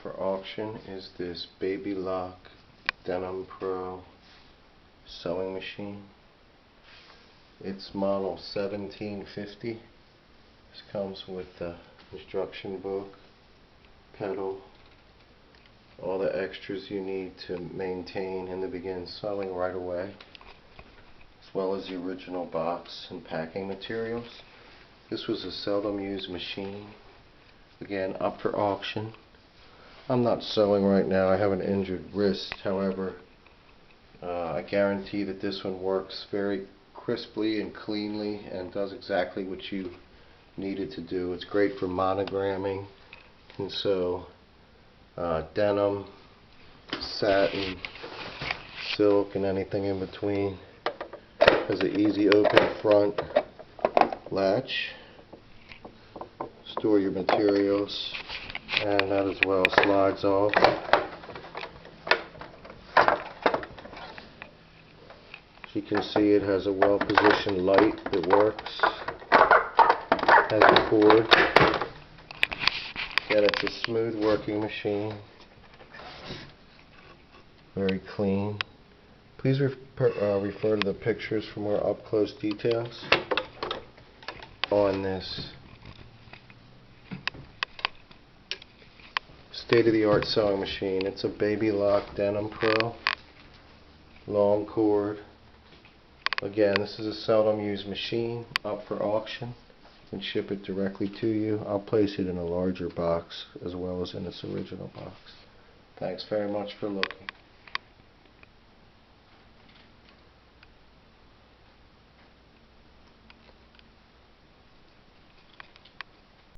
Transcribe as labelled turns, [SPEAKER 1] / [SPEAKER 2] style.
[SPEAKER 1] for auction is this Baby Lock Denim Pro sewing machine. It's model 1750. This comes with the instruction book, pedal, all the extras you need to maintain and to begin sewing right away, as well as the original box and packing materials. This was a seldom used machine, again up for auction. I'm not sewing right now, I have an injured wrist. However, I guarantee that this one works very crisply and cleanly and does exactly what you need it to do. It's great for monogramming. You can sew denim, satin, silk, and anything in between. Has an easy open front latch. Store your materials, and that as well slides off. As you can see, it has a well positioned light that works. Has a cord. Again, it's a smooth working machine. Very clean. Please refer to the pictures for more up close details on this state-of-the-art sewing machine. It's a Baby Lock Denim Pro, long cord. Again, this is a seldom used machine, up for auction, and ship it directly to you. I'll place it in a larger box as well as in its original box. Thanks very much for looking.